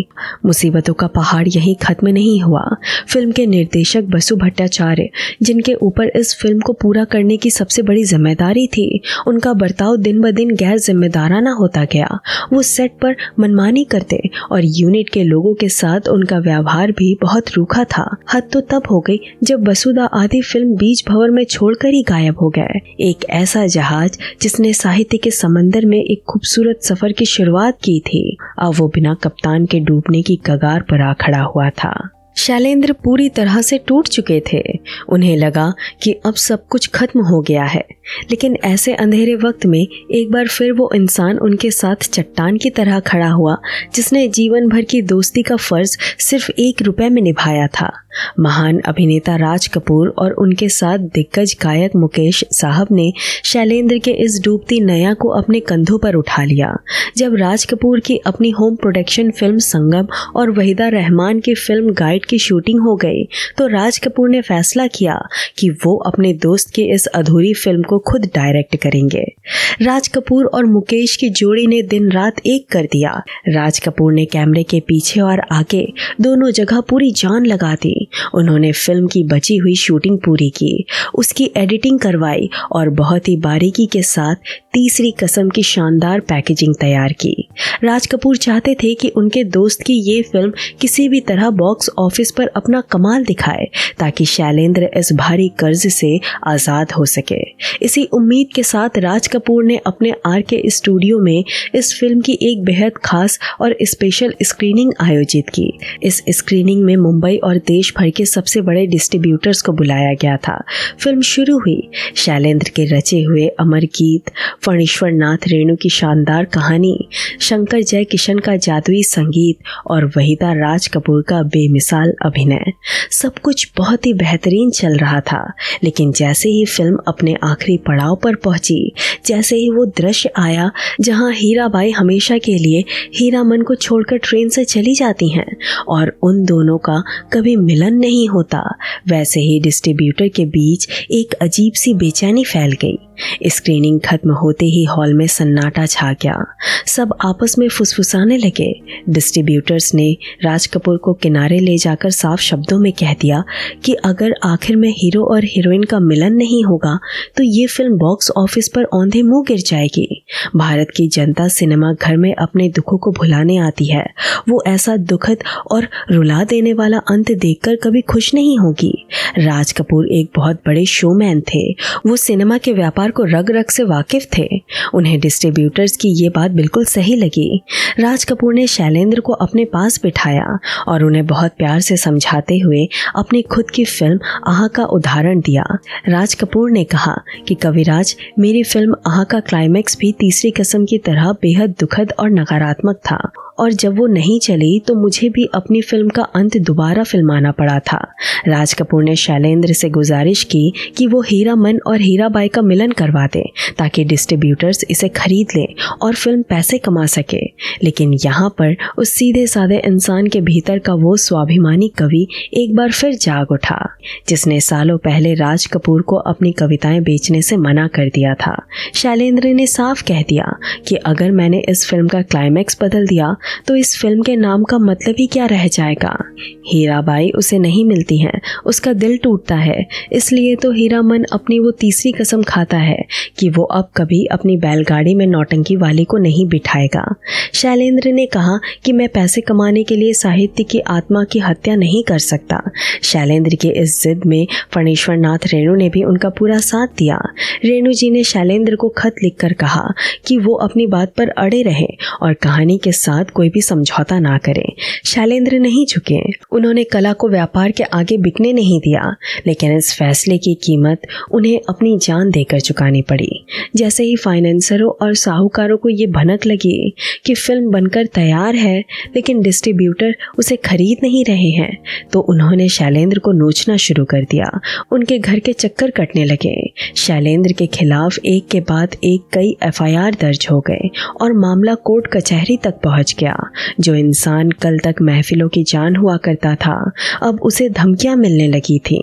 मुसीबतों का पहाड़ यहीं खत्म नहीं हुआ। फिल्म के निर्देशक बसु भट्टाचार्य, जिनके ऊपर इस फिल्म को पूरा करने की सबसे बड़ी जिम्मेदारी थी, उनका बर्ताव दिन ब दिन गैर जिम्मेदाराना होता गया। वो सेट पर मनमानी करते और यूनिट के लोगों के साथ उनका व्यवहार भी बहुत रूखा था। हद तो तब हो गई जब बसुदा आदि फिल्म बीच भंवर में छोड़कर ही गायब हो गए। एक ऐसा जहाज जिसने साहित्य के समंदर में एक खूबसूरत सफर की शुरुआत की थी, अब वो बिना कप्तान के डूबने की कगार पर आ खड़ा हुआ था। शैलेंद्र पूरी तरह से टूट चुके थे। उन्हें लगा कि अब सब कुछ खत्म हो गया है, लेकिन ऐसे अंधेरे वक्त में एक बार फिर वो इंसान उनके साथ चट्टान की तरह खड़ा हुआ जिसने जीवन भर की दोस्ती का फर्ज सिर्फ 1 रुपए में निभाया था। महान अभिनेता राज कपूर और उनके साथ दिग्गज गायक मुकेश साहब ने शैलेंद्र के इस डूबती नैया को अपने कंधों पर उठा लिया। जब राज कपूर की अपनी होम प्रोडक्शन फिल्म संगम और वहीदा रहमान की फिल्म गाइड की शूटिंग हो गई, तो राज कपूर ने फैसला किया कि वो अपने दोस्त की इस अधूरी फिल्म को खुद डायरेक्ट करेंगे। राज कपूर और मुकेश की जोड़ी ने दिन रात एक कर दिया। राज कपूर ने कैमरे के पीछे और आगे दोनों जगह पूरी जान लगा दी। उन्होंने फिल्म की बची हुई शूटिंग पूरी की, उसकी एडिटिंग करवाई और बहुत ही बारीकी के साथ तीसरी कसम की शानदार पैकेजिंग तैयार की। राज कपूर चाहते थे कि उनके दोस्त की ये फिल्म किसी भी तरह बॉक्स ऑफिस पर अपना कमाल दिखाए, ताकि शैलेंद्र इस भारी कर्ज से आजाद हो सके। इसी उम्मीद के साथ राज कपूर ने अपने आर के स्टूडियो में इस फिल्म की एक बेहद खास और स्पेशल स्क्रीनिंग आयोजित की। इस स्क्रीनिंग में मुंबई और देश भर के सबसे बड़े डिस्ट्रीब्यूटर्स को बुलाया गया था। फिल्म शुरू हुई। शैलेंद्र के रचे हुए अमर गीत, फणीश्वर नाथ रेणु की शानदार कहानी, शंकर जय किशन का जादुई संगीत और वहीदा राज कपूर का बेमिसाल अभिनय, सब कुछ बहुत ही बेहतरीन चल रहा था। लेकिन जैसे ही फिल्म अपने आखिरी पड़ाव पर पहुंची, जैसे ही वो दृश्य आया जहां हीराबाई हमेशा के लिए हीरामन को छोड़कर ट्रेन से चली जाती हैं और उन दोनों का कभी मिलन नहीं होता, वैसे ही डिस्ट्रीब्यूटर के बीच एक अजीब सी बेचैनी फैल गई। स्क्रीनिंग खत्म होते ही हॉल में सन्नाटा छा गया। सब आपस में फुसफुसाने लगे। डिस्ट्रीब्यूटर्स ने राज कपूर को किनारे ले जाकर साफ शब्दों में कह दिया कि अगर आखिर में हीरो और हीरोइन का मिलन नहीं होगा तो ये फिल्म बॉक्स ऑफिस पर औंधे मुंह गिर जाएगी। भारत की जनता सिनेमा घर में अपने दुखों को भुलाने आती है। वो ऐसा दुखद और रुला देने वाला अंत देखकर कभी खुश नहीं होगी। राज कपूर एक बहुत बड़े शोमैन थे। वो सिनेमा के व्यापार को रग रग से वाकिफ थे। उन्हें डिस्ट्रीब्यूटर्स की ये बात बिल्कुल सही लगी। राज कपूर ने शैलेंद्र को अपने पास बिठाया और उन्हें बहुत प्यार से समझाते हुए अपनी खुद की फिल्म आहा का उदाहरण दिया। राज कपूर ने कहा कि कविराज, मेरी फिल्म आहा का क्लाइमैक्स भी तीसरी कसम की तरह बेहद दुखद और नकारात्मक था और जब वो नहीं चली तो मुझे भी अपनी फिल्म का अंत दोबारा फिल्माना पड़ा था। राज कपूर ने शैलेंद्र से गुजारिश की कि वो हीरामन और हीराबाई का मिलन करवा दे ताकि डिस्ट्रीब्यूटर्स इसे खरीद लें और फिल्म पैसे कमा सके। लेकिन यहाँ पर उस सीधे साधे इंसान के भीतर का वो स्वाभिमानी कवि एक बार फिर जाग उठा, जिसने सालों पहले राज कपूर को अपनी कविताएं बेचने से मना कर दिया था। शैलेंद्र ने साफ कह दिया कि अगर मैंने इस फिल्म का क्लाइमैक्स बदल दिया तो इस फिल्म के नाम का मतलब ही क्या रह जाएगा। हीराबाई उसे नहीं मिलती हैं, उसका दिल टूटता है, इसलिए तो हीरामन अपनी वो तीसरी कसम खाता है कि वो अब कभी अपनी बैलगाड़ी में नौटंकी वाली को नहीं बिठाएगा। शैलेंद्र ने कहा कि मैं पैसे कमाने के लिए साहित्य की आत्मा की हत्या नहीं कर सकता। शैलेंद्र की इस जिद में फणीश्वर नाथ रेणु ने भी उनका पूरा साथ दिया। रेणु जी ने शैलेंद्र को खत लिखकर कहा कि वो अपनी बात पर अड़े रहें और कहानी के साथ कोई भी समझौता ना करें। शैलेंद्र नहीं झुके, उन्होंने कला को व्यापार के आगे बिकने नहीं दिया, लेकिन इस फैसले की कीमत उन्हें अपनी जान देकर चुकानी पड़ी। जैसे ही फाइनेंसरों और साहूकारों को ये भनक लगी कि फिल्म बनकर तैयार है लेकिन डिस्ट्रीब्यूटर उसे खरीद नहीं रहे हैं, तो उन्होंने शैलेंद्र को नोचना शुरू कर दिया। उनके घर के चक्कर कटने लगे। शैलेंद्र के खिलाफ एक के बाद एक कई एफआईआर दर्ज हो गए और मामला कोर्ट कचहरी तक पहुंच गया। जो इंसान कल तक महफिलों की जान हुआ करता था, अब उसे धमकियां मिलने लगी थी।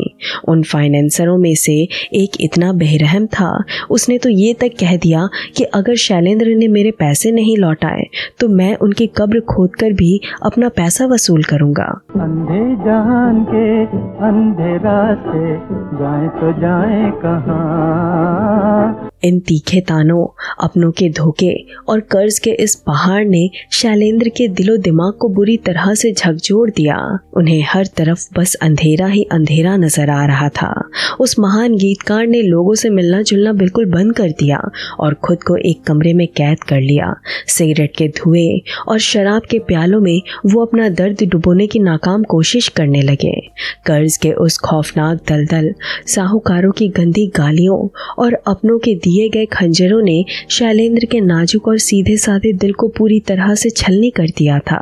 उन फाइनेंसरों में से एक इतना बेरहम था, उसने तो ये तक कह दिया कि अगर शैलेंद्र ने मेरे पैसे नहीं लौटाए तो मैं उनकी कब्र खोदकर भी अपना पैसा वसूल करूंगा। अंधे जहान के अंधे रास्ते जाएं तो जाएं कहां। इन तीखे तानों, अपनों के धोखे और कर्ज के इस पहाड़ ने शैलेंद्र के दिलो दिमाग को बुरी तरह से झकझोर दिया। उन्हें हर तरफ बस अंधेरा ही अंधेरा नजर आ रहा था। उस महान गीतकार ने लोगों से मिलना जुलना बिल्कुल बंद कर दिया और खुद को एक कमरे में कैद कर लिया। सिगरेट के धुएं और शराब के प्यालों में वो अपना दर्द डुबोने की नाकाम कोशिश करने लगे। कर्ज के उस खौफनाक दलदल, साहूकारों की गंदी गालियों और अपनों के दिए गए खंजरों ने शैलेंद्र के नाजुक और सीधे साधे दिल को पूरी तरह से छलनी कर दिया था।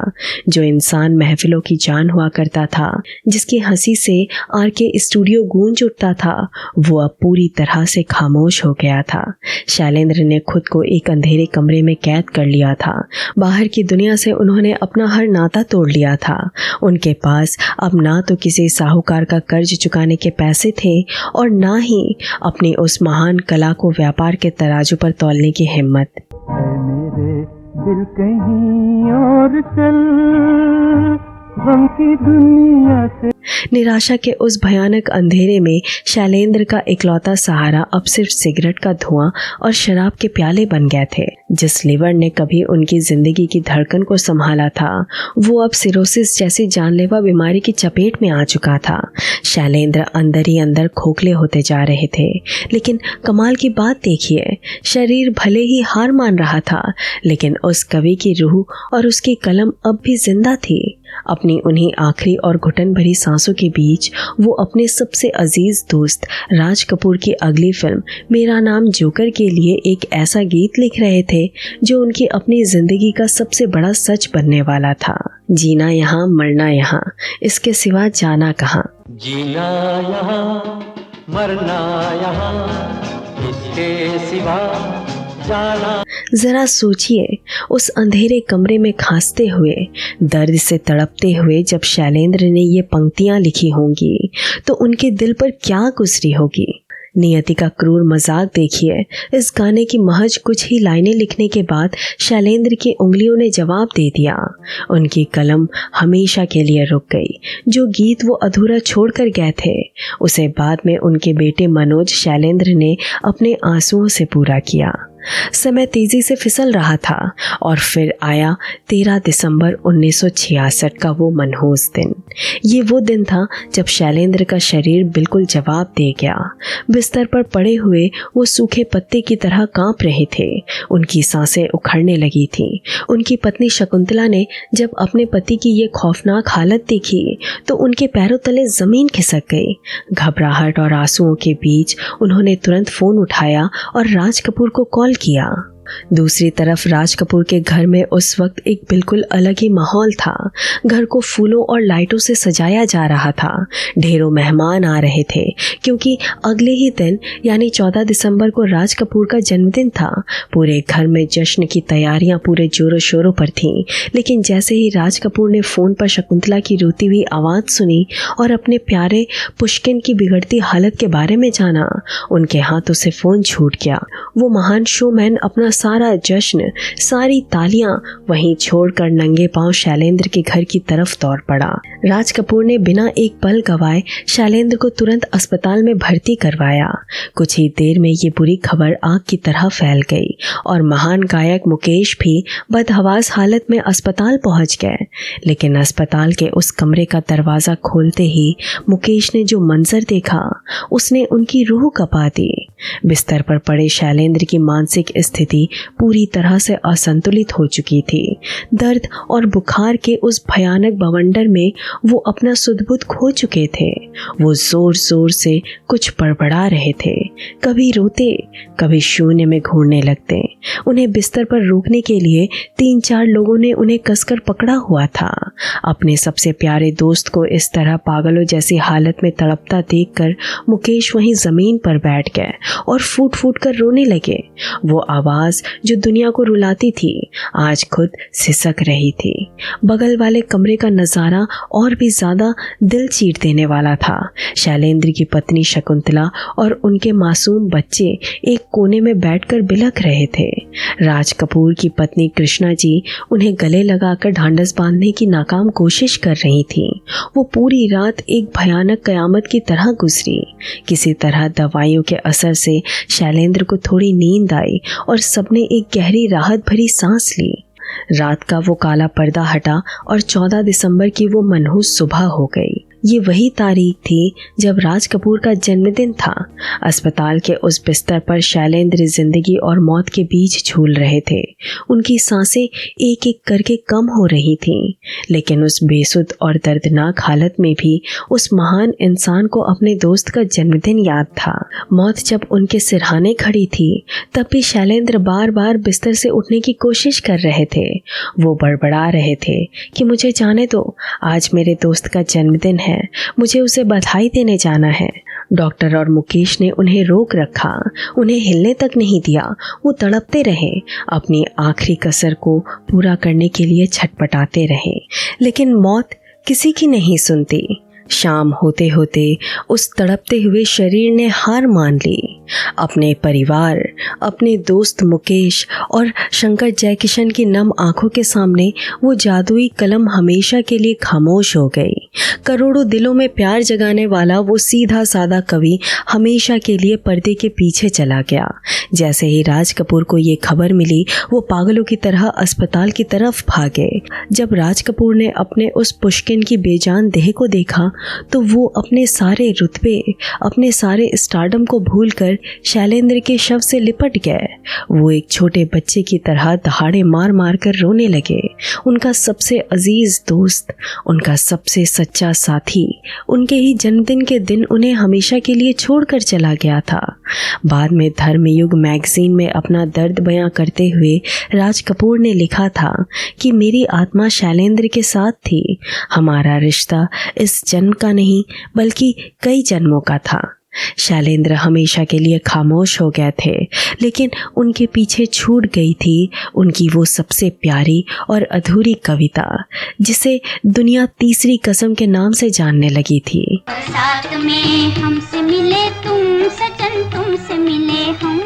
जो इंसान महफिलों की जान हुआ करता था, जिसकी हंसी से आरके स्टूडियो गूंज उठता था, वो अब पूरी तरह से खामोश हो गया था। शैलेंद्र ने खुद को एक अंधेरे कमरे में कैद कर लिया था। बाहर की दुनिया से उन्होंने अपना हर नाता तोड़ लिया था। उनके पास अब ना तो किसी साहूकार का कर्ज चुकाने के पैसे थे और ना ही अपनी उस महान कला को व्यापार के तराजू पर तौलने की हिम्मत। मेरे दिल कहीं और चल, गम की दुनिया से। निराशा के उस भयानक अंधेरे में शैलेंद्र का इकलौता सहारा अब सिर्फ सिगरेट का धुआं और शराब के प्याले बन गए थे। जिस लिवर ने कभी उनकी जिंदगी की धड़कन को संभाला था, वो अब सिरोसिस जैसी जानलेवा बीमारी की चपेट में आ चुका था। शैलेंद्र अंदर ही अंदर खोखले होते जा रहे थे। लेकिन कमाल की बात देखिए, शरीर भले ही हार मान रहा था, लेकिन उस कवि की रूह और उसकी कलम अब भी जिंदा थी। अपनी उन्हीं आखिरी और घुटन भरी सांसों के बीच वो अपने सबसे अजीज दोस्त राज कपूर की अगली फिल्म मेरा नाम जोकर के लिए एक ऐसा गीत लिख रहे थे जो उनकी अपनी जिंदगी का सबसे बड़ा सच बनने वाला था। जीना यहाँ मरना यहाँ, इसके सिवा जाना कहाँ। जीना यहाँ मरना यहाँ, इसके सिवा जाना। जरा सोचिए, उस अंधेरे कमरे में खांसते हुए, दर्द से तड़पते हुए जब शैलेंद्र ने ये पंक्तियां लिखी होंगी तो उनके दिल पर क्या गुजरी होगी। नियति का क्रूर मजाक देखिए। इस गाने की महज कुछ ही लाइनें लिखने के बाद शैलेंद्र की उंगलियों ने जवाब दे दिया। उनकी कलम हमेशा के लिए रुक गई। जो गीत वो अधूरा छोड़कर गए थे, उसे बाद में उनके बेटे मनोज शैलेंद्र ने अपने आंसुओं से पूरा किया। समय तेजी से फिसल रहा था और फिर आया 13 दिसंबर 1966 का वो मनहूस दिन। ये वो दिन था जब शैलेंद्र का शरीर बिल्कुल जवाब दे गया। बिस्तर पर पड़े हुए वो सूखे पत्ते की तरह कांप रहे थे। उनकी सांसें उखड़ने लगी थीं। उनकी पत्नी शकुंतला ने जब अपने पति की ये खौफनाक हालत देखी तो उनके पैरों तले जमीन खिसक गई। घबराहट और आंसुओं के बीच उन्होंने तुरंत फोन उठाया और राज कपूर को कॉल किया। दूसरी तरफ राज कपूर के घर में उस वक्त एक बिल्कुल अलग ही माहौल था। घर को फूलों और लाइटों से सजाया जा रहा था। ढेरों मेहमान आ रहे थे क्योंकि अगले ही दिन यानी 14 दिसंबर को राज कपूर का जन्मदिन था। पूरे घर में जश्न की तैयारियां पूरे जोरों शोरों पर थीं। लेकिन जैसे ही राज कपूर ने फोन पर शकुंतला की रोती हुई आवाज सुनी और अपने प्यारे पुष्किन की बिगड़ती हालत के बारे में जाना, उनके हाथों से फोन छूट गया। वो महान शोमैन अपना सारा जश्न, सारी तालियां वहीं छोड़कर नंगे पांव शैलेंद्र के घर की तरफ दौड़ पड़ा। राज कपूर ने बिना एक पल गवाए शैलेंद्र को तुरंत अस्पताल में भर्ती करवाया। कुछ ही देर में ये बुरी खबर आग की तरह फैल गई और महान गायक मुकेश भी बदहवास हालत में अस्पताल पहुंच गए। लेकिन अस्पताल के उस कमरे का दरवाजा खोलते ही मुकेश ने जो मंजर देखा, उसने उनकी रूह कपा दी। बिस्तर पर पड़े शैलेंद्र की मानसिक स्थिति पूरी तरह से असंतुलित हो चुकी थी। दर्द और बुखार के उस भयानक बवंडर में वो अपना सुध-बुध खो चुके थे। वो जोर जोर से कुछ बड़बड़ा रहे थे, कभी रोते, कभी शून्य में घूरने लगते। उन्हें बिस्तर पर रोकने के लिए 3-4 लोगों ने उन्हें कसकर पकड़ा हुआ था। अपने सबसे प्यारे दोस्त को इस तरह पागलों जैसी हालत में तड़पता देखकर मुकेश वहीं जमीन पर बैठ गए और फूट फूट कर रोने लगे। वो आवाज जो दुनिया को रुलाती थी आज खुद सिसक रही थी। बगल वाले कमरे का नजारा और भी ज्यादा दिल चीर देने वाला था। शैलेंद्र की पत्नी शकुंतला और उनके मासूम बच्चे एक कोने में बैठकर बिलख रहे थे। राज कपूर की पत्नी कृष्णा जी उन्हें गले लगाकर ढांढस बांधने की नाकाम कोशिश कर रही थी। वो पूरी रात एक भयानक कयामत की तरह गुजरी। किसी तरह दवाइयों के असर से शैलेंद्र को थोड़ी नींद आई और सबने एक गहरी राहत भरी सांस ली। रात का वो काला पर्दा हटा और 14 दिसंबर की वो मनहूस सुबह हो गई। ये वही तारीख थी जब राज कपूर का जन्मदिन था। अस्पताल के उस बिस्तर पर शैलेंद्र जिंदगी और मौत के बीच झूल रहे थे। उनकी सांसें एक एक करके कम हो रही थीं, लेकिन उस बेसुध और दर्दनाक हालत में भी उस महान इंसान को अपने दोस्त का जन्मदिन याद था। मौत जब उनके सिरहाने खड़ी थी तब भी शैलेंद्र बार बार बिस्तर से उठने की कोशिश कर रहे थे। वो बड़बड़ा रहे थे कि मुझे जाने दो, आज मेरे दोस्त का जन्मदिन है, मुझे उसे बधाई देने जाना है। डॉक्टर और मुकेश ने उन्हें रोक रखा, उन्हें हिलने तक नहीं दिया। वो तड़पते रहे, अपनी आखिरी कसर को पूरा करने के लिए छटपटाते रहे, लेकिन मौत किसी की नहीं सुनती। शाम होते होते उस तड़पते हुए शरीर ने हार मान ली। अपने परिवार, अपने दोस्त मुकेश और शंकर जयकिशन की नम आंखों के सामने वो जादुई कलम हमेशा के लिए खामोश हो गई। करोड़ों दिलों में प्यार जगाने वाला वो सीधा साधा कवि हमेशा के लिए पर्दे के पीछे चला गया। जैसे ही राज कपूर को ये खबर मिली, वो पागलों की तरह अस्पताल की तरफ भागे। जब राज कपूर ने अपने उस पुष्किन की बेजान देह को देखा तो वो अपने सारे रुतबे, अपने सारे स्टारडम को भूलकर शैलेंद्र के शव से लिपट गए। वो एक छोटे बच्चे की तरह दहाड़े मार मार कर रोने लगे। उनका सबसे अजीज दोस्त, उनका सबसे सच्चा साथी, उनके ही जन्मदिन के दिन उन्हें हमेशा के लिए छोड़कर चला गया था। बाद में धर्मयुग मैगजीन में अपना दर्द बयां करते हुए राज कपूर ने लिखा था कि मेरी आत्मा शैलेंद्र के साथ थी। हमारा रिश्ता इस जन्म का नहीं बल्कि कई जन्मों का था। शैलेंद्र हमेशा के लिए खामोश हो गए थे, लेकिन उनके पीछे छूट गई थी उनकी वो सबसे प्यारी और अधूरी कविता, जिसे दुनिया तीसरी कसम के नाम से जानने लगी थी। बरसात में हमसे मिले तुम सजन, तुमसे मिले हम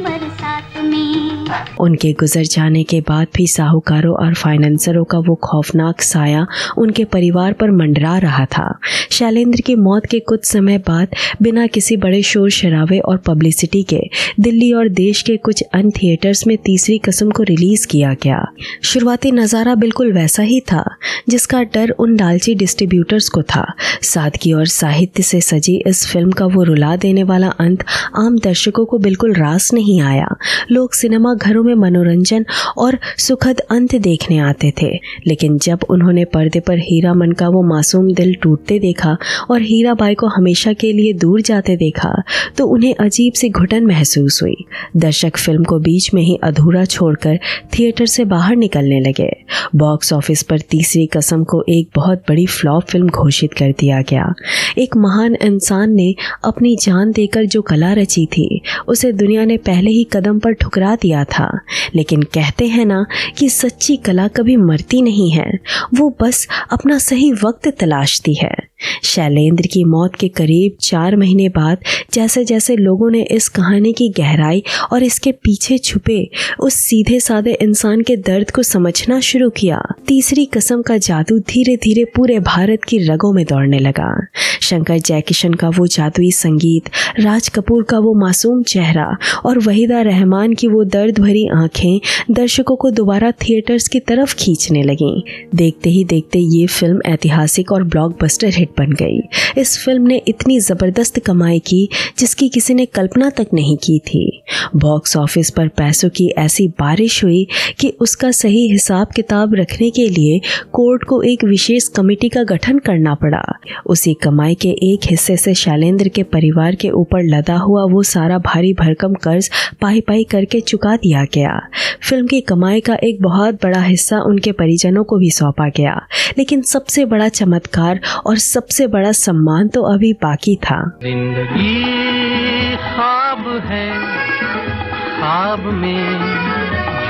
बरसात में। उनके गुजर जाने के बाद भी साहूकारों और फाइनेंसरों का वो खौफनाक साया उनके परिवार पर मंडरा रहा था। शैलेंद्र की मौत के कुछ समय बाद बिना किसी बड़े शोर शराबे और पब्लिसिटी के दिल्ली और देश के कुछ अन्य थिएटर्स में तीसरी कसम को रिलीज किया गया। शुरुआती नज़ारा बिल्कुल वैसा ही था जिसका डर उन लालची डिस्ट्रीब्यूटर्स को था। सादगी और साहित्य से सजी इस फिल्म का वो रुला देने वाला अंत आम दर्शकों को बिल्कुल रास नहीं आया। लोग सिनेमा घरों में मनोरंजन और सुखद अंत देखने आते थे, लेकिन जब उन्होंने पर्दे पर हीरामन का वो मासूम दिल टूटते देखा और हीराबाई को हमेशा के लिए दूर जाते देखा तो उन्हें अजीब सी घुटन महसूस हुई। दर्शक फिल्म को बीच में ही अधूरा छोड़कर थिएटर से बाहर निकलने लगे। बॉक्स ऑफिस पर तीसरी कसम को एक बहुत बड़ी फ्लॉप फिल्म घोषित कर दिया गया। एक महान इंसान ने अपनी जान देकर जो कला रची थी उसे दुनिया ने पहले ही कदम पर ठुकरा दिया था। लेकिन कहते हैं ना कि सच्ची कला कभी मरती नहीं है, वो बस अपना सही वक्त तलाशती है। शैलेंद्र की मौत के करीब 4 महीने बाद जैसे जैसे लोगों ने इस कहानी की गहराई और इसके पीछे छुपे उस सीधे साधे इंसान के दर्द को समझना शुरू किया, तीसरी कसम का जादू धीरे धीरे पूरे भारत की रगों में दौड़ने लगा। शंकर जयकिशन का वो जादुई संगीत, राज कपूर का वो मासूम चेहरा और वहीदा रहमान की वो दर्द भरी आंखें दर्शकों को दोबारा थिएटर्स की तरफ खींचने लगीं। देखते ही देखते ये फिल्म ऐतिहासिक और ब्लॉकबस्टर हिट बन गई। इस फिल्म ने इतनी जबरदस्त कमाई की जिसकी किसी ने कल्पना तक नहीं की थी। बॉक्स ऑफिस पर पैसों की ऐसी बारिश हुई कि उसका सही हिसाब किताब रखने के लिए कोर्ट को एक विशेष कमेटी का गठन करना पड़ा। उसी कमाई के एक हिस्से से शैलेंद्र के परिवार के ऊपर लदा हुआ वो सारा भारी भरकम कर्ज पाई पाई करके चुका दिया गया। फिल्म की कमाई का एक बहुत बड़ा हिस्सा उनके परिजनों को भी सौंपा गया, लेकिन सबसे बड़ा चमत्कार और सबसे बड़ा सम्मान तो अभी बाकी था। जिंदगी ख्वाब है, ख्वाब में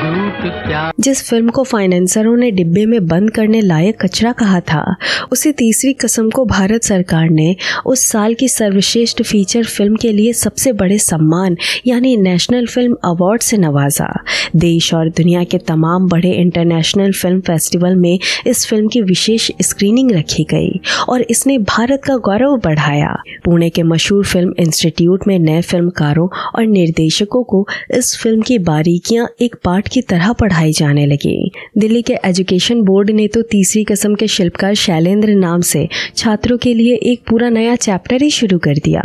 झूठ क्या। जिस फिल्म को फाइनेंसरों ने डिब्बे में बंद करने लायक कचरा कहा था, उसी तीसरी कसम को भारत सरकार ने उस साल की सर्वश्रेष्ठ फीचर फिल्म के लिए सबसे बड़े सम्मान यानी नेशनल फिल्म अवार्ड से नवाजा। देश और दुनिया के तमाम बड़े इंटरनेशनल फिल्म फेस्टिवल में इस फिल्म की विशेष स्क्रीनिंग रखी गई और इसने भारत का गौरव बढ़ाया। पुणे के मशहूर फिल्म इंस्टीट्यूट में नए फिल्मकारों और निर्देशकों को इस फिल्म की बारीकियां एक पाठ की तरह पढ़ाई जाने लगी। दिल्ली के एजुकेशन बोर्ड ने तो तीसरी कसम के शिल्पकार शैलेंद्र नाम से छात्रों के लिए एक पूरा नया चैप्टर ही शुरू कर दिया।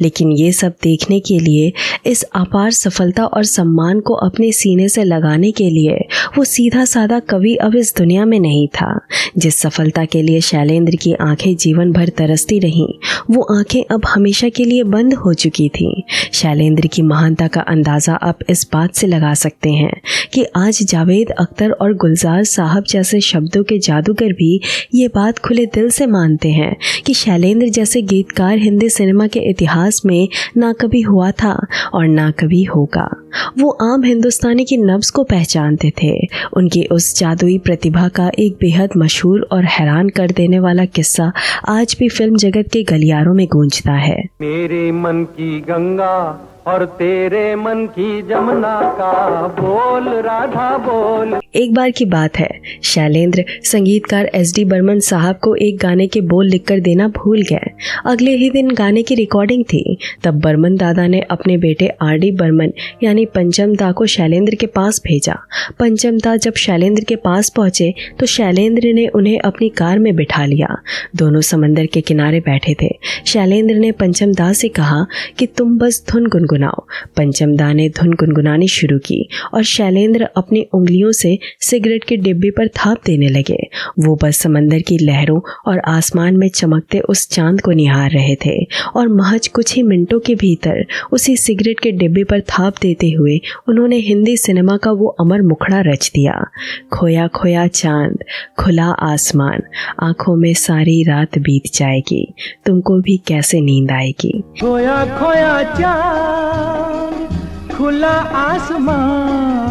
लेकिन ये सब देखने के लिए, इस अपार सफलता और सम्मान को अपने सीने से लगाने के लिए वो सीधा साधा कवि अब इस दुनिया में नहीं था। जिस सफलता के लिए शैलेंद्र की आंखें जीवन भर तरसती रहीं, वो आंखें अब हमेशा के लिए बंद हो चुकी थीं। शैलेंद्र की महानता का अंदाजा आप इस बात से लगा सकते हैं कि आज जावेद अख्तर और गुलजार साहब जैसे शब्दों के जादूगर भी ये बात खुले दिल से मानते हैं कि शैलेंद्र जैसे गीतकार हिंदी सिनेमा के इतिहास में ना कभी हुआ था और ना कभी होगा। वो आम हिंदुस्तानी की नब्ज को पहचानते थे। उनकी उस जादुई प्रतिभा का एक बेहद मशहूर और हैरान कर देने वाला किस्सा आज भी फिल्म जगत के गलियारों में गूंजता है। मेरे मन की गंगा और तेरे मन की जमुना का बोल राधा बोल। एक बार की बात है, शैलेंद्र संगीतकार SD बर्मन साहब को एक गाने के बोल लिखकर देना भूल गए। अगले ही दिन गाने की रिकॉर्डिंग थी। तब बर्मन दादा ने अपने बेटे RD बर्मन यानी पंचम दा को शैलेंद्र के पास भेजा। पंचम दा जब शैलेंद्र के पास पहुंचे तो शैलेंद्र ने उन्हें अपनी कार में बिठा लिया। दोनों समंदर के किनारे बैठे थे। शैलेंद्र ने पंचम दा से कहा कि तुम बस धुन गुनगुनाओ। पंचम दा ने धुन गुनगुनानी शुरू की और शैलेंद्र अपनी उंगलियों से सिगरेट के डिब्बे पर थाप देने लगे। वो बस समंदर की लहरों और आसमान में चमकते उस चांद को निहार रहे थे और महज कुछ ही मिनटों के भीतर उसी सिगरेट के डिब्बे पर थाप देते हुए उन्होंने हिंदी सिनेमा का वो अमर मुखड़ा रच दिया। खोया खोया चांद, खुला आसमान, आंखों में सारी रात बीत जाएगी, तुमको भी कैसे नींद आएगी। खोया खोया चांद, खुला आसमान,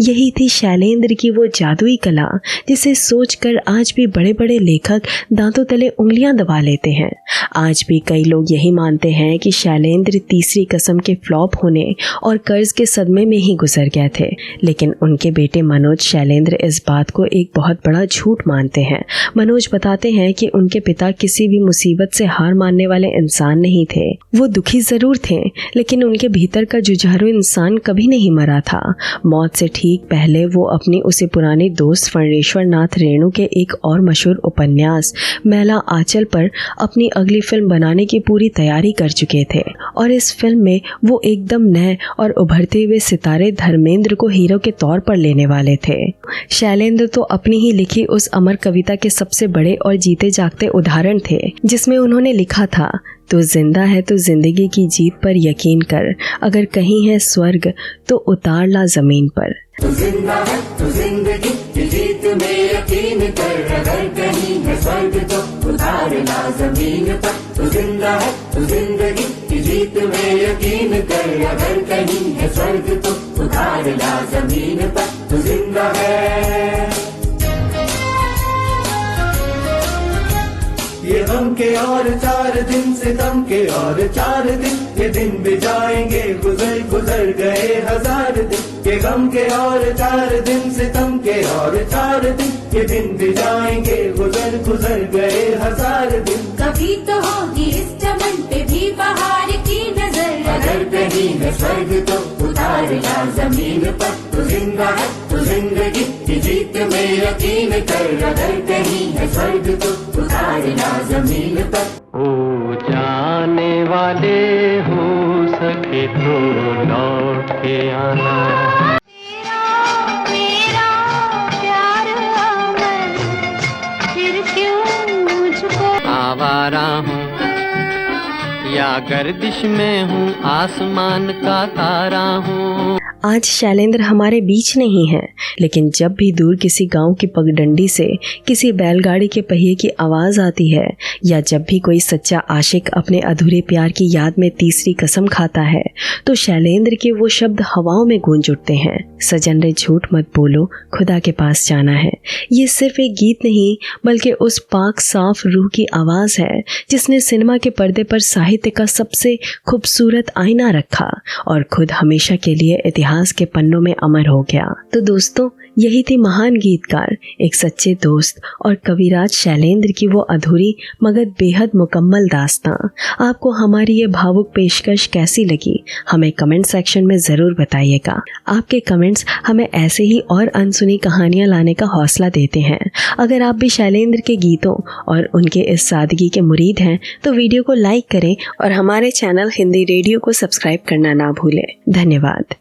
यही थी शैलेंद्र की वो जादुई कला जिसे सोचकर आज भी बड़े बड़े लेखक दांतों तले उंगलियां दबा लेते हैं। आज भी कई लोग यही मानते हैं कि शैलेंद्र तीसरी कसम के फ्लॉप होने और कर्ज के सदमे में ही गुजर गए थे, लेकिन उनके बेटे मनोज शैलेंद्र इस बात को एक बहुत बड़ा झूठ मानते हैं। मनोज बताते हैं कि उनके पिता किसी भी मुसीबत से हार मानने वाले इंसान नहीं थे। वो दुखी जरूर थे, लेकिन उनके भीतर का जुझारू इंसान कभी नहीं मरा था मौत से ठीक पहले वो अपनी उसी पुरानी दोस्त फणेश्वर नाथ रेणु के एक और मशहूर उपन्यास मैला आंचल पर अपनी अगली फिल्म बनाने की पूरी तैयारी कर चुके थे और इस फिल्म में वो एकदम नए और उभरते हुए सितारे धर्मेंद्र को हीरो के तौर पर लेने वाले थे। शैलेंद्र तो अपनी ही लिखी उस अमर कविता के सबसे बड़े और जीते जागते उदाहरण थे, जिसमें उन्होंने लिखा था, तू जिंदा है तो जिंदगी की जीत पर यकीन कर, अगर कहीं है स्वर्ग तो उतार ला जमीन पर। तू जिंदा है तो जिंदगी की जीत में यकीन कर, अगर कहीं है स्वर्ग तो उतार ला जमीन पर। तू जिंदा है तो जिंदगी की जीत में यकीन कर, अगर कहीं है स्वर्ग तो उतार ला जमीन पर। तू जिंदा है। ये गम के और 4 दिन, सितम के और 4 दिन, ये दिन भी जाएंगे गुजर गुजर गए 1000 दिन। ये गम के और 4 दिन, सितम के और 4 दिन, ये दिन भी जाएंगे गुजर गुजर गए 1000 दिन। कभी तो होगी इस चमन पे भी बहार की नजर, अगर कहीं है स्वर्ग तो उतार ला जमीन पर। तू जिंदा है तो जिंदगी की जीत में यकीन कर, अगर कहीं है स्वर्ग तो उतार ला जमीन पर। ओ जाने वाले हो सके तो लौट के आना। मेरा प्यार अमर, फिर क्यों मुझको आवारा हूँ या गर्दिश में हूँ, आसमान का तारा हूँ। आज शैलेंद्र हमारे बीच नहीं है, लेकिन जब भी दूर किसी गांव की पगडंडी से किसी बैलगाड़ी के पहिए की आवाज़ आती है, या जब भी कोई सच्चा आशिक अपने अधूरे प्यार की याद में तीसरी कसम खाता है, तो शैलेंद्र के वो शब्द हवाओं में गूंज उठते हैं, सजन रे झूठ मत बोलो, खुदा के पास जाना है। ये सिर्फ एक गीत नहीं, बल्कि उस पाक साफ रूह की आवाज़ है जिसने सिनेमा के पर्दे पर साहित्य का सबसे खूबसूरत आईना रखा और खुद हमेशा के लिए इतिहास के पन्नों में अमर हो गया। तो दोस्तों, यही थी महान गीतकार, एक सच्चे दोस्त और कविराज शैलेंद्र की वो अधूरी मगर बेहद मुकम्मल दास्तां। आपको हमारी ये भावुक पेशकश कैसी लगी, हमें कमेंट सेक्शन में ज़रूर बताइएगा। आपके कमेंट्स हमें ऐसे ही और अनसुनी कहानियाँ लाने का हौसला देते हैं। अगर आप भी शैलेंद्र के गीतों और उनके इस सादगी के मुरीद हैं तो वीडियो को लाइक करें और हमारे चैनल हिंदी रेडियो को सब्सक्राइब करना ना भूलें। धन्यवाद।